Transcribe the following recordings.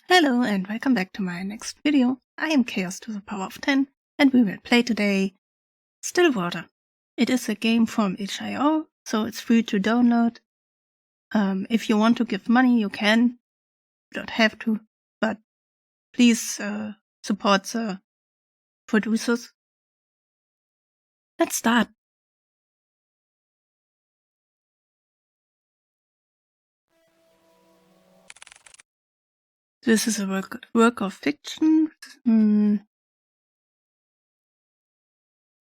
Hello and welcome back to my next video. I am Chaos to the power of 10 and we will play today Stillwater. It is a game from itch.io, so it's free to download. If you want to give money, you can. You don't have to, but please support the producers. Let's start. This is a work of fiction.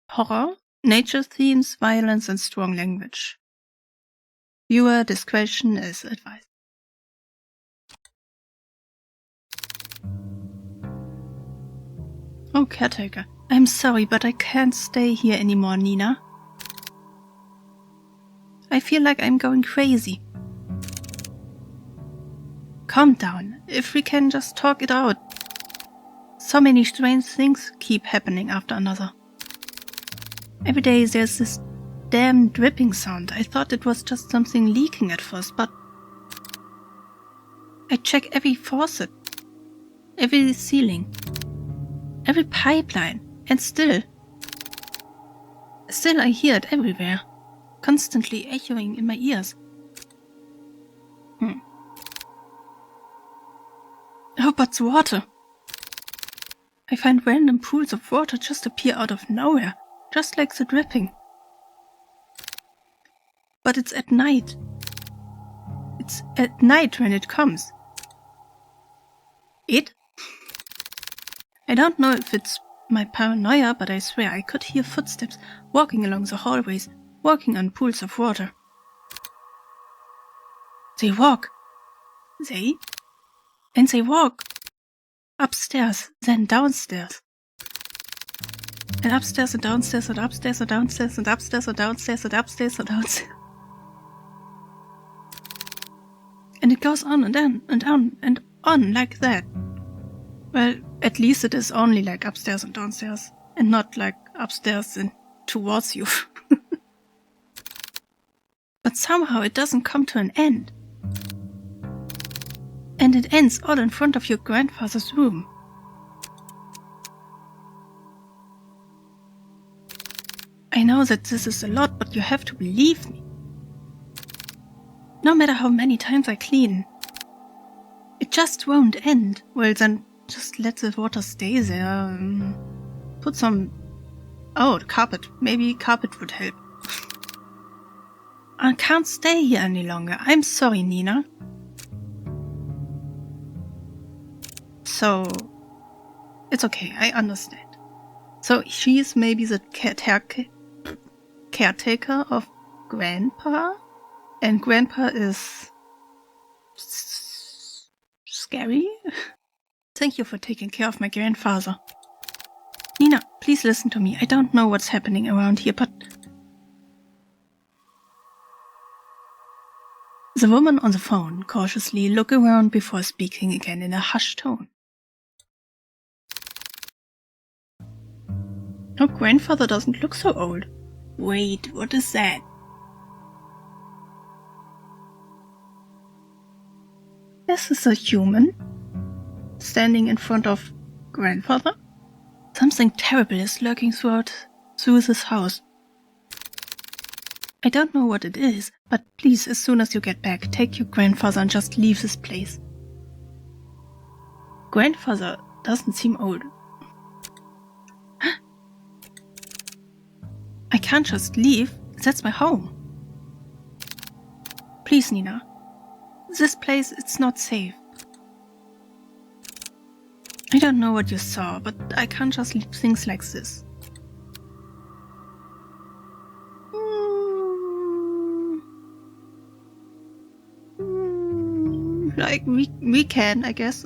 Horror, nature themes, violence and strong language. Viewer discretion is advised. Oh, caretaker. I'm sorry, but I can't stay here anymore, Nina. I feel like I'm going crazy. Calm down. If we can just talk it out. So many strange things keep happening after another. Every day there's this damn dripping sound. I thought it was just something leaking at first, but I check every faucet, every ceiling, every pipeline, and still I hear it everywhere, constantly echoing in my ears. Oh, but the water. I find random pools of water just appear out of nowhere, just like the dripping. But it's at night. It's at night when it comes. It? I don't know if it's my paranoia, but I swear I could hear footsteps walking along the hallways, walking on pools of water. They walk. And they walk. Upstairs, then downstairs. And upstairs and downstairs and upstairs and downstairs and upstairs and downstairs and upstairs and downstairs. And it goes on and on and on and on like that. Well, at least it is only like upstairs and downstairs, and not like upstairs and towards you. But somehow it doesn't come to an end. And it ends all in front of your grandfather's room. I know that this is a lot, but you have to believe me. No matter how many times I clean, it just won't end. Well, then just let the water stay there. Put some... Oh, carpet. Maybe carpet would help. I can't stay here any longer. I'm sorry, Nina. So, it's okay, I understand. So she is maybe the caretaker of Grandpa? And Grandpa is... scary? Thank you for taking care of my grandfather. Nina, please listen to me. I don't know what's happening around here, but... The woman on the phone cautiously looked around before speaking again in a hushed tone. Her grandfather doesn't look so old. Wait, what is that? This is a human standing in front of grandfather. Something terrible is lurking through this house. I don't know what it is, but please, as soon as you get back, take your grandfather and just leave this place. Grandfather doesn't seem old. I can't just leave. That's my home. Please, Nina. This place, it's not safe. I don't know what you saw, but I can't just leave things like this. Like, we can, I guess.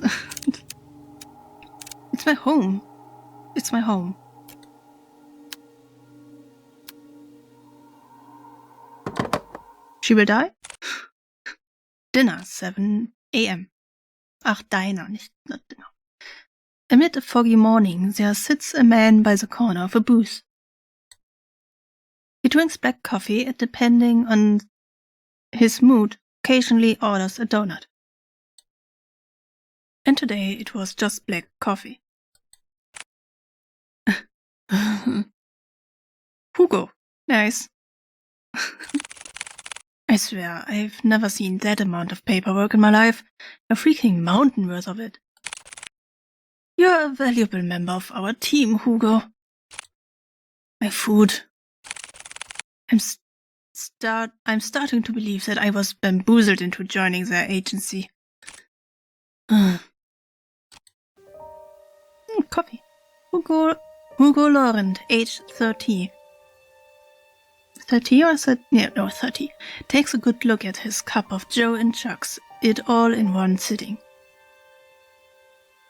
It's my home. It's my home. She will die? Dinner, 7 a.m. Ach, diner, not dinner. Amid a foggy morning, there sits a man by the corner of a booth. He drinks black coffee and, depending on his mood, occasionally orders a donut. And today it was just black coffee. Hugo, nice. I swear, I've never seen that amount of paperwork in my life. A freaking mountain worth of it. You're a valuable member of our team, Hugo. My food. I'm starting to believe that I was bamboozled into joining their agency. Coffee. Hugo Laurent, age 30. 30 or 30? Yeah, no, 30. Takes a good look at his cup of joe and chugs it all in one sitting.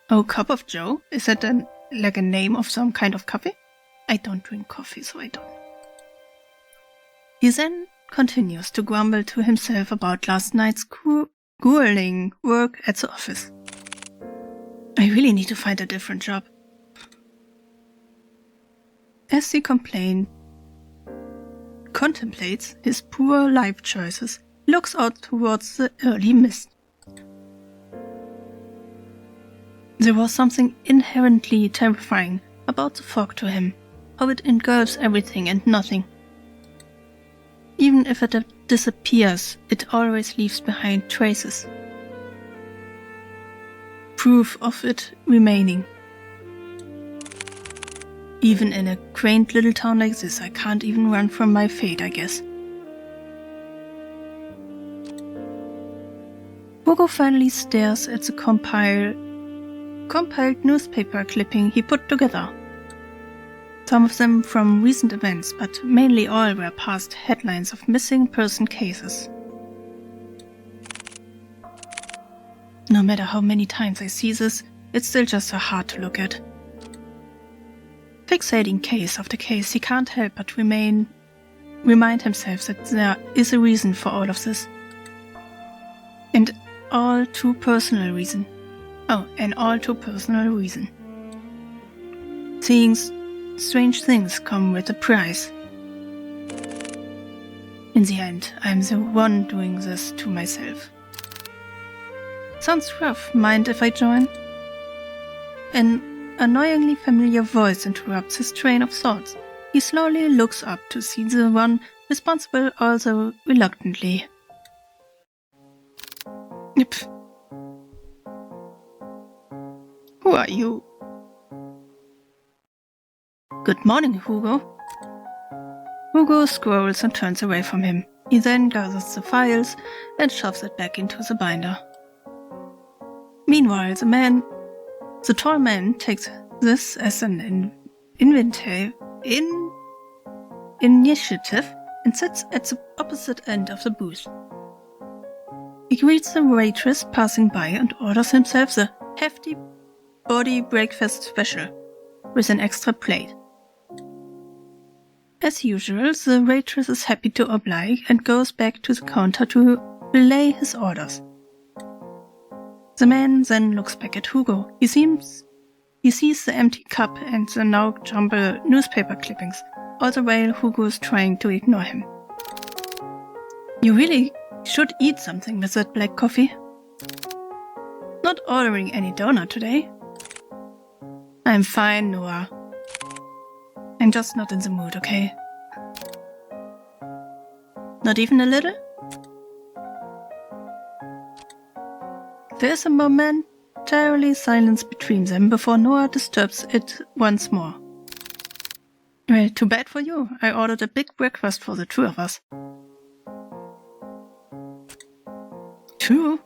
Oh, cup of joe? Is that like a name of some kind of coffee? I don't drink coffee, so I don't. He then continues to grumble to himself about last night's grueling work at the office. I really need to find a different job. As he contemplates his poor life choices, he looks out towards the early mist. There was something inherently terrifying about the fog to him, how it engulfs everything and nothing. Even if it disappears, it always leaves behind traces. Proof of it remaining. Even in a quaint little town like this, I can't even run from my fate, I guess. Hugo finally stares at the compiled newspaper clipping he put together. Some of them from recent events, but mainly all were past headlines of missing person cases. No matter how many times I see this, it's still just so hard to look at. Fixating case after case, he can't help but remind himself that there is a reason for all of this. And all too personal reason. Oh, an all too personal reason. Seeing strange things come with a price. In the end, I'm the one doing this to myself. Sounds rough, mind if I join? An annoyingly familiar voice interrupts his train of thoughts. He slowly looks up to see the one responsible, although reluctantly. Yep. Who are you? Good morning, Hugo. Hugo scrolls and turns away from him. He then gathers the files and shoves it back into the binder. Meanwhile, the tall man takes this as an initiative and sits at the opposite end of the booth. He greets the waitress passing by and orders himself the hefty body breakfast special with an extra plate. As usual, the waitress is happy to oblige and goes back to the counter to relay his orders. The man then looks back at Hugo. He sees the empty cup and the now jumbled newspaper clippings, all the while Hugo is trying to ignore him. You really should eat something with that black coffee. Not ordering any donut today. I'm fine, Noah. I'm just not in the mood, okay? Not even a little? There's a momentarily silence between them before Noah disturbs it once more. Well, too bad for you. I ordered a big breakfast for the two of us. Two?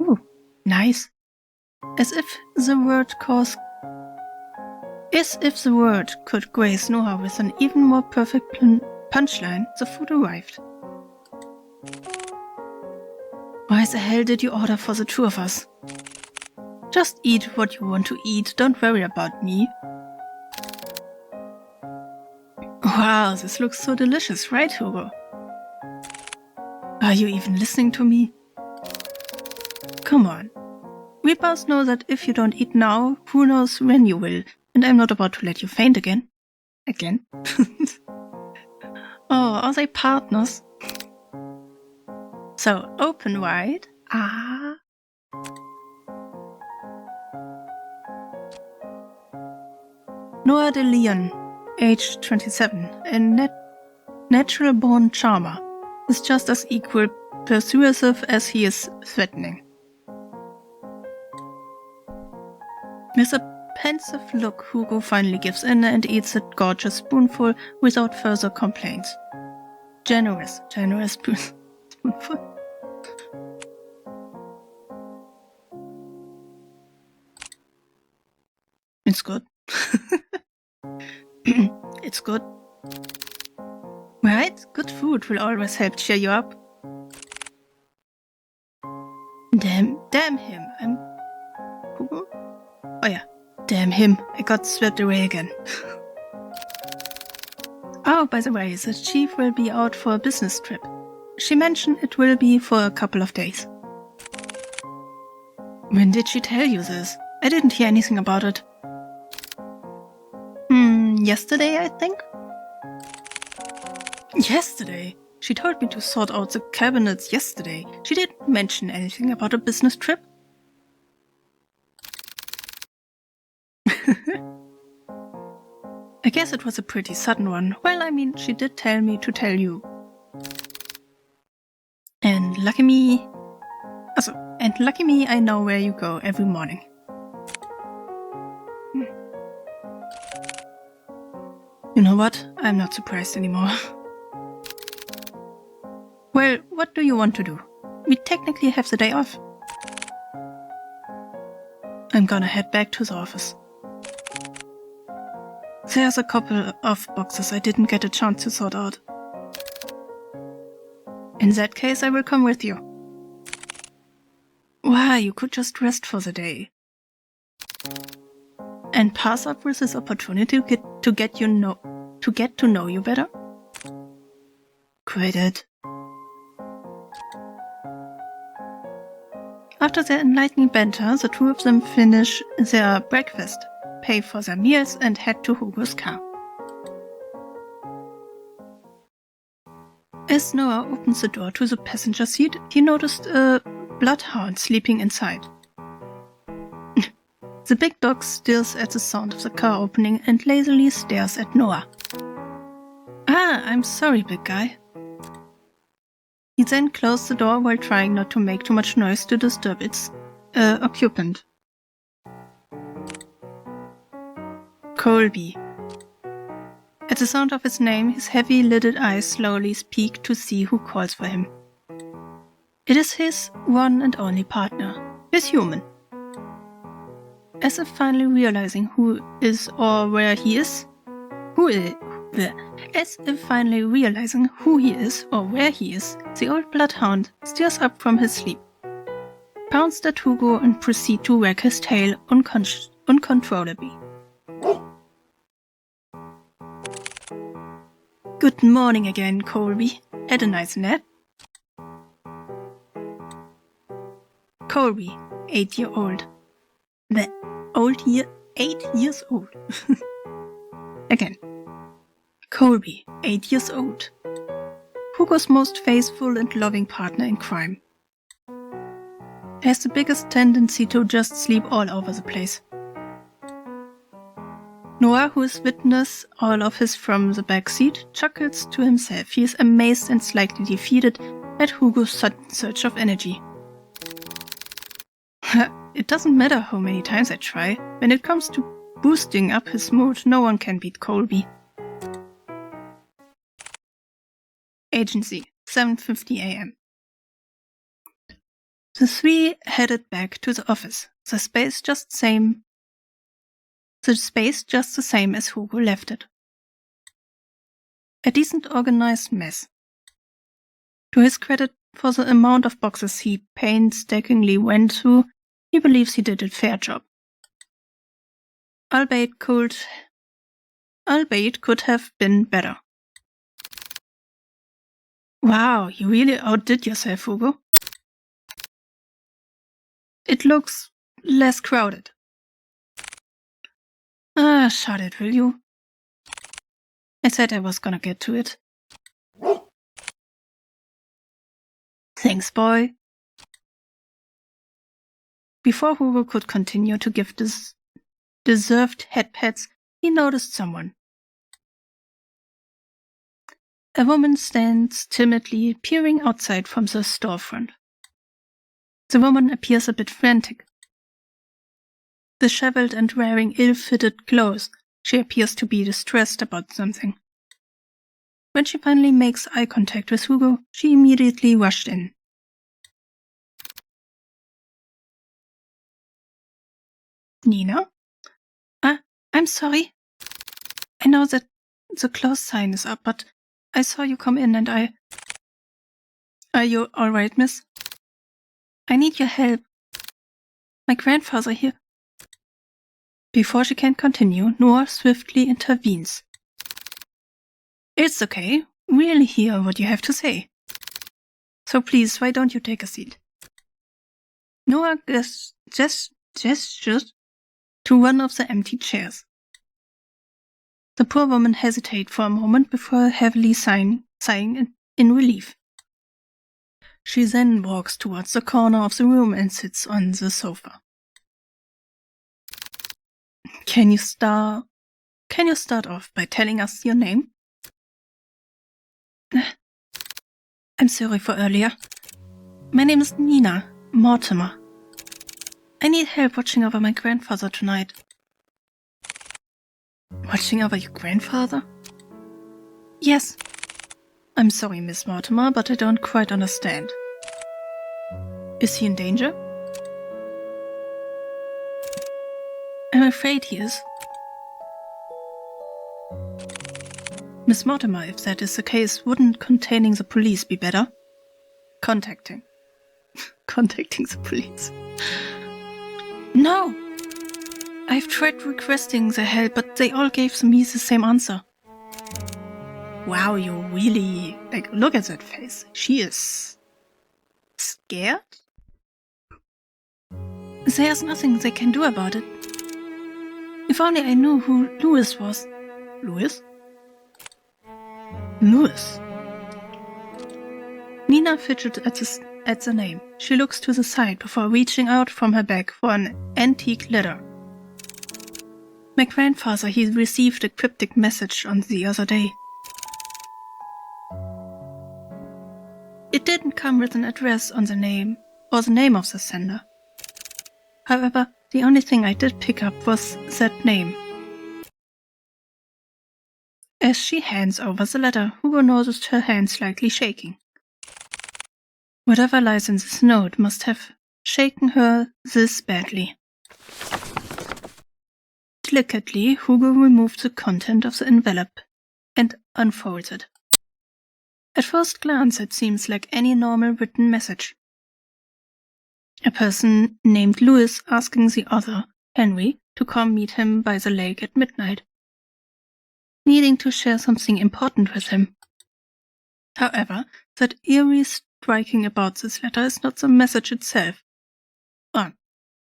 Ooh, nice. As if the word could grace Noah with an even more perfect punchline, the food arrived. Why the hell did you order for the two of us? Just eat what you want to eat, don't worry about me. Wow, this looks so delicious, right, Hugo? Are you even listening to me? Come on. We both know that if you don't eat now, who knows when you will, and I'm not about to let you faint again. Again? Oh, are they partners? So, open wide. Ah. Noah de Leon, age 27, a natural-born charmer, is just as equal persuasive as he is threatening. With a pensive look, Hugo finally gives in and eats a gorgeous spoonful without further complaints. Generous spoonful. It's good. It's good. Right? Good food will always help cheer you up. Damn him. I'm... Hugo? Oh yeah. Damn him. I got swept away again. Oh, by the way, the chief will be out for a business trip. She mentioned it will be for a couple of days. When did she tell you this? I didn't hear anything about it. Yesterday, I think? Yesterday? She told me to sort out the cabinets yesterday. She didn't mention anything about a business trip. I guess it was a pretty sudden one. Well, I mean, she did tell me to tell you. And lucky me... lucky me, I know where you go every morning. You know what? I'm not surprised anymore. Well, what do you want to do? We technically have the day off. I'm gonna head back to the office. There's a couple of boxes I didn't get a chance to sort out. In that case, I will come with you. Why, you could just rest for the day. And pass up with this opportunity to get to know you better? Quit it. After their enlightening banter, the two of them finish their breakfast, pay for their meals, and head to Hugo's car. As Noah opens the door to the passenger seat, he noticed a bloodhound sleeping inside. The big dog stills at the sound of the car opening and lazily stares at Noah. Ah, I'm sorry, big guy. He then closed the door while trying not to make too much noise to disturb its occupant. Colby. At the sound of his name, his heavy-lidded eyes slowly peek to see who calls for him. It is his one and only partner, his human. As if finally realizing who is or where he is, the old bloodhound stirs up from his sleep, pounced at Hugo, and proceeds to wag his tail uncontrollably. Good morning again, Colby. Had a nice nap? Colby, 8-year-old. The 8 years old. Again. Colby, 8 years old. Hugo's most faithful and loving partner in crime. Has the biggest tendency to just sleep all over the place. Noah, who is witness all of his from the back seat, chuckles to himself. He is amazed and slightly defeated at Hugo's sudden surge of energy. It doesn't matter how many times I try. When it comes to boosting up his mood, no one can beat Colby. Agency, 7:50 a.m. The three headed back to the office. The space just the same as Hugo left it. A decent organized mess. To his credit, for the amount of boxes he painstakingly went through, he believes he did a fair job. Albeit could have been better. Wow, you really outdid yourself, Hugo. It looks less crowded. Ah, shut it, will you? I said I was gonna get to it. Thanks, boy. Before Hugo could continue to give deserved head pats, he noticed someone. A woman stands timidly peering outside from the storefront. The woman appears a bit frantic. Disheveled and wearing ill-fitted clothes, she appears to be distressed about something. When she finally makes eye contact with Hugo, she immediately rushed in. Nina? I'm sorry. I know that the close sign is up, but I saw you come in and Are you alright, miss? I need your help. My grandfather here. Before she can continue, Noah swiftly intervenes. It's okay. We'll hear what you have to say. So please, why don't you take a seat? Noah gestures to one of the empty chairs. The poor woman hesitates for a moment before heavily sighing in relief. She then walks towards the corner of the room and sits on the sofa. Can you start off by telling us your name? I'm sorry for earlier. My name is Nina Mortimer. I need help watching over my grandfather tonight. Watching over your grandfather? Yes. I'm sorry, Miss Mortimer, but I don't quite understand. Is he in danger? I'm afraid he is. Miss Mortimer, if that is the case, wouldn't containing the police be better? Contacting the police. No! I've tried requesting their help, but they all gave me the same answer. Wow, you really... look at that face. She is... scared? There's nothing they can do about it. If only I knew who Louis was. Louis? Louis. Nina fidgets at the name. She looks to the side before reaching out from her bag for an antique letter. My grandfather, he received a cryptic message on the other day. It didn't come with an address on the name, or the name of the sender. However, the only thing I did pick up was that name. As she hands over the letter, Hugo noticed her hand slightly shaking. Whatever lies in this note must have shaken her this badly. Delicately, Hugo removed the content of the envelope and unfolds it. At first glance, it seems like any normal written message. A person named Louis asking the other, Henry, to come meet him by the lake at midnight, needing to share something important with him. However, that eerie striking about this letter is not the message itself.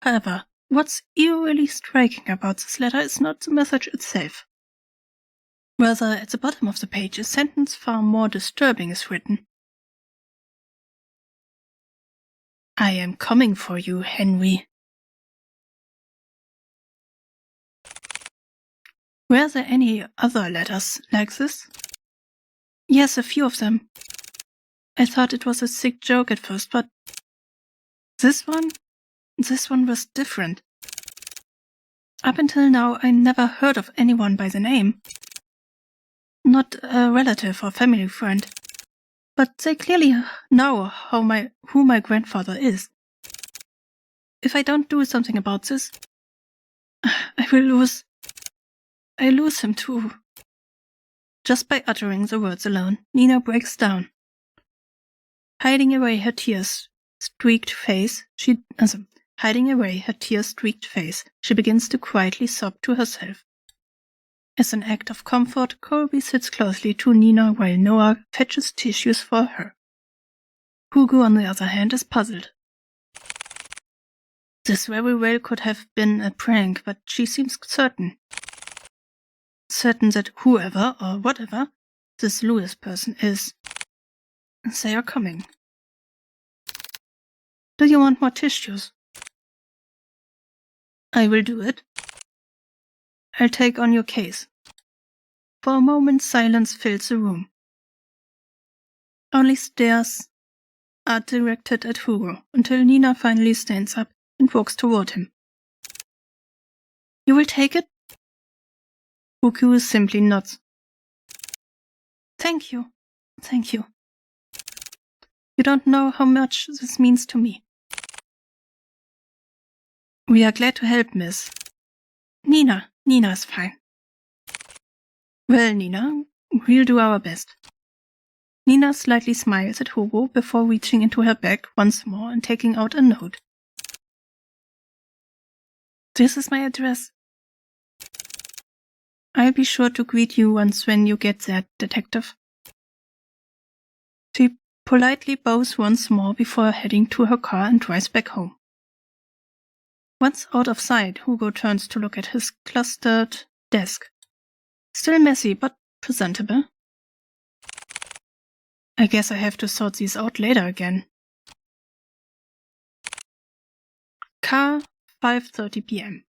However, what's eerily striking about this letter is not the message itself. Rather, at the bottom of the page, a sentence far more disturbing is written. I am coming for you, Henry. Were there any other letters like this? Yes, a few of them. I thought it was a sick joke at first, but this one was different. Up until now, I never heard of anyone by the name. Not a relative or family friend. But they clearly know who my grandfather is. If I don't do something about this, I lose him too. Just by uttering the words alone, Nina breaks down. Hiding away her tear-streaked face, she begins to quietly sob to herself. As an act of comfort, Colby sits closely to Nina while Noah fetches tissues for her. Hugo, on the other hand, is puzzled. This very well could have been a prank, but she seems certain. Certain that whoever or whatever this Louis person is, they are coming. Do you want more tissues? I will do it. I'll take on your case. For a moment, silence fills the room. Only stares are directed at Hugo until Nina finally stands up and walks toward him. You will take it? Hugo simply nods. Thank you. Thank you. You don't know how much this means to me. We are glad to help, miss. Nina is fine. Well, Nina, we'll do our best. Nina slightly smiles at Hugo before reaching into her bag once more and taking out a note. This is my address. I'll be sure to greet you once when you get there, detective. She politely bows once more before heading to her car and drives back home. Once out of sight, Hugo turns to look at his clustered desk. Still messy, but presentable. I guess I have to sort these out later again. Car, 5:30 p.m.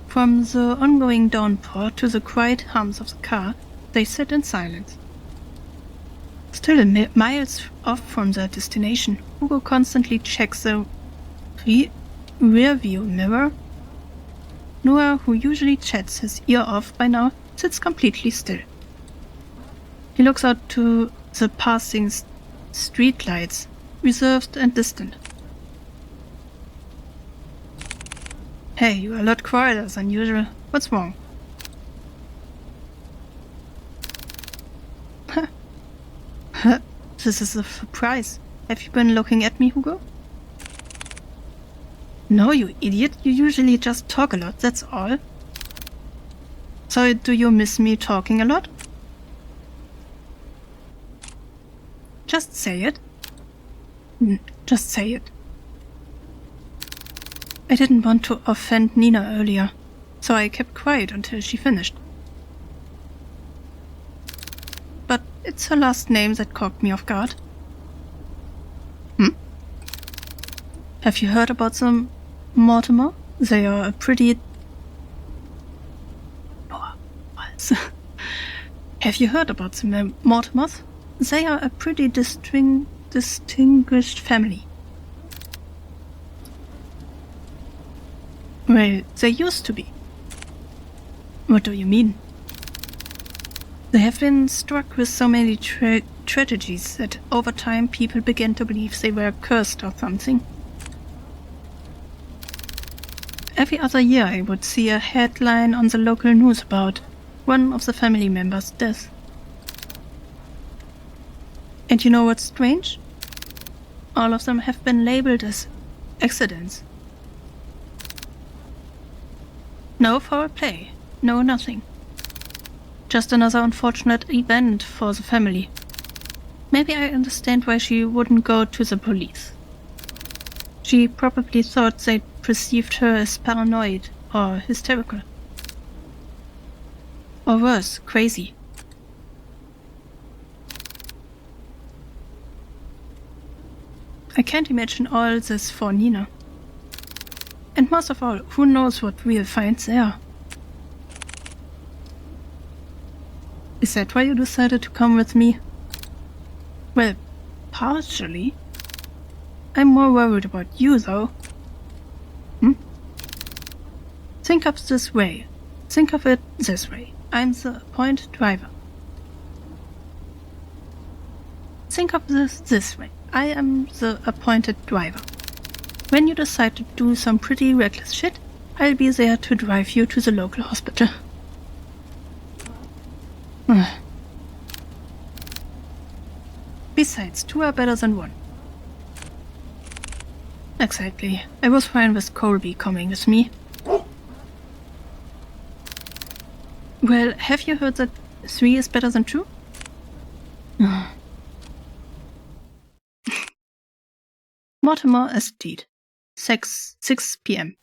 From the ongoing downpour to the quiet hums of the car, they sit in silence. Still miles off from their destination, Hugo constantly checks the rear-view mirror. Noah, who usually chats his ear off by now, sits completely still. He looks out to the passing streetlights, reserved and distant. Hey, you're a lot quieter than usual. What's wrong? This is a surprise. Have you been looking at me, Hugo? No, you idiot. You usually just talk a lot, that's all. So, do you miss me talking a lot? Just say it. Just say it. I didn't want to offend Nina earlier, so I kept quiet until she finished. But it's her last name that caught me off guard. Have you heard about them, Mortimer? They are a pretty... Have you heard about the Mortimers? They are a pretty distinguished family. Well, they used to be. What do you mean? They have been struck with so many tragedies that over time people began to believe they were cursed or something. Every other year I would see a headline on the local news about one of the family members' death. And you know what's strange? All of them have been labeled as accidents. No foul play, no nothing. Just another unfortunate event for the family. Maybe I understand why she wouldn't go to the police. She probably thought they perceived her as paranoid or hysterical. Or worse, crazy. I can't imagine all this for Nina. And most of all, who knows what we'll find there? Is that why you decided to come with me? Well, partially. I'm more worried about you, though. Think of this way. Think of it this way. I'm the appointed driver. Think of this way. I am the appointed driver. When you decide to do some pretty reckless shit, I'll be there to drive you to the local hospital. Besides, two are better than one. Exactly. I was fine with Colby coming with me. Well, have you heard that 3 is better than 2? Mortimer Estate, 6 p.m.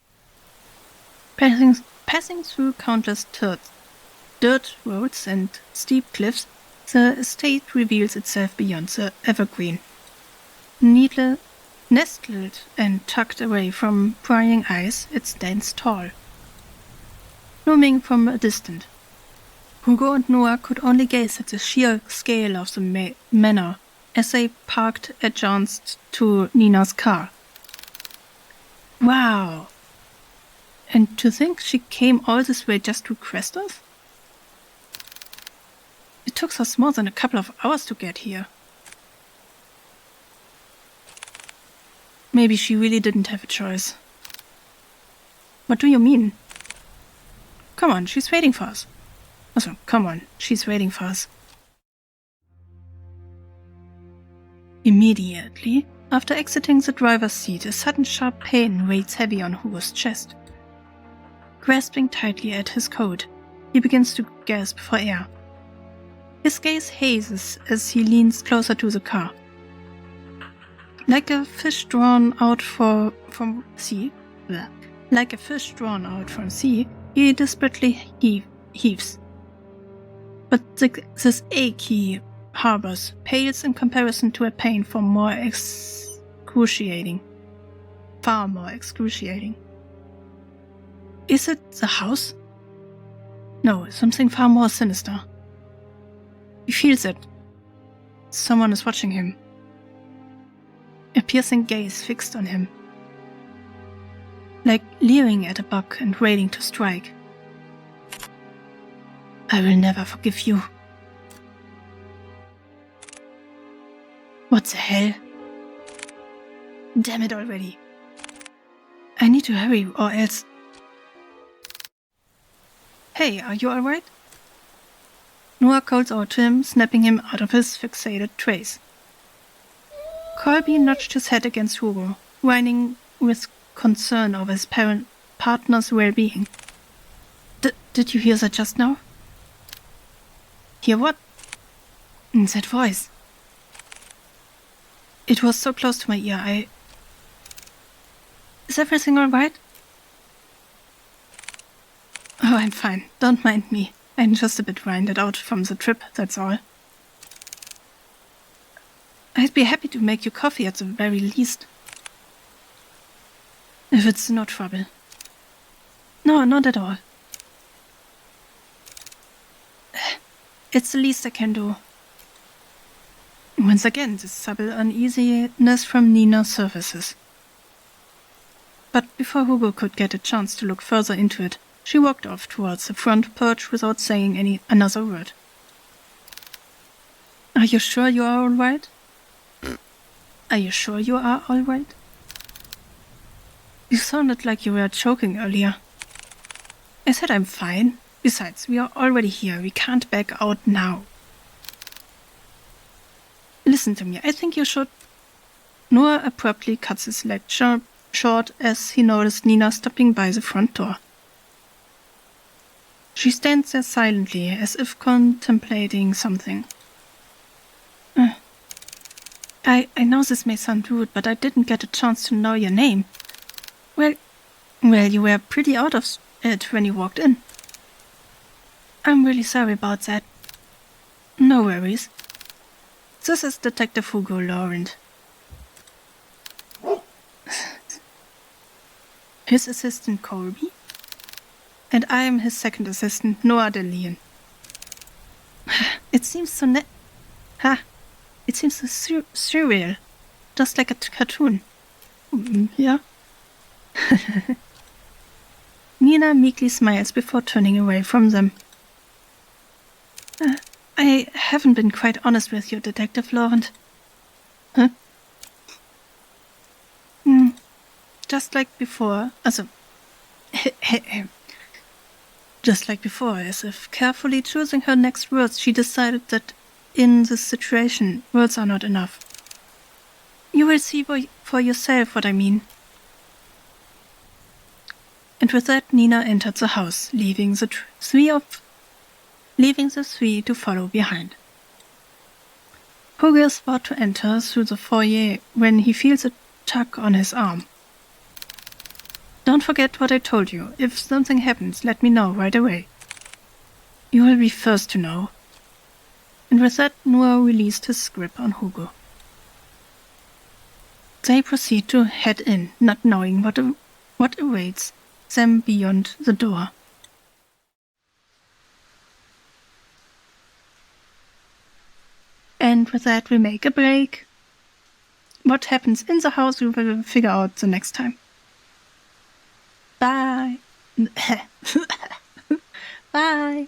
Passing through countless dirt roads and steep cliffs, the estate reveals itself beyond the evergreen. Needless Nestled and tucked away from prying eyes, it stands tall, looming from a distance. Hugo and Noah could only gaze at the sheer scale of the manor as they parked adjacent to Nina's car. Wow! And to think she came all this way just to request us? It took us more than a couple of hours to get here. Maybe she really didn't have a choice. What do you mean? Come on, she's waiting for us. Also, come on, she's waiting for us. Immediately, after exiting the driver's seat, a sudden sharp pain weighs heavy on Hugo's chest. Grasping tightly at his coat, he begins to gasp for air. His gaze hazes as he leans closer to the car. Like a fish drawn out from sea, he desperately heaves. But this ache he harbors pales in comparison to a pain far more excruciating. Is it the house? No, something far more sinister. He feels it. Someone is watching him. A piercing gaze fixed on him. Like leering at a buck and waiting to strike. I will never forgive you. What the hell? Damn it already. I need to hurry or else... Hey, are you alright? Noah calls out to him, snapping him out of his fixated trace. Colby nudged his head against Hugo, whining with concern over his partner's well-being. Did you hear that just now? Hear what? That voice. It was so close to my ear, Is everything alright? Oh, I'm fine. Don't mind me. I'm just a bit winded out from the trip, that's all. I'd be happy to make you coffee at the very least. If it's no trouble. No, not at all. It's the least I can do. Once again, this subtle uneasiness from Nina surfaces. But before Hugo could get a chance to look further into it, she walked off towards the front porch without saying another word. Are you sure you are all right? Are you sure you are all right? You sounded like you were choking earlier. I said I'm fine. Besides, we are already here. We can't back out now. Listen to me. I think you should... Noah abruptly cuts his lecture short as he noticed Nina stopping by the front door. She stands there silently, as if contemplating something. I know this may sound rude, but I didn't get a chance to know your name. Well, you were pretty out of it when you walked in. I'm really sorry about that. No worries. This is Detective Hugo Laurent. His assistant Colby? And I am his second assistant, Noah DeLeon. It seems so It seems so surreal. Just like a cartoon. Yeah? Nina meekly smiles before turning away from them. I haven't been quite honest with you, Detective Laurent. Huh? Just like before, just like before, as if carefully choosing her next words, she decided that in this situation, words are not enough. You will see for yourself what I mean. And with that, Nina entered the house, leaving the three to follow behind. Hugo is about to enter through the foyer when he feels a tug on his arm. Don't forget what I told you. If something happens, let me know right away. You will be first to know. And with that, Noah released his grip on Hugo. They proceed to head in, not knowing what awaits them beyond the door. And with that, we make a break. What happens in the house, we will figure out the next time. Bye. Bye.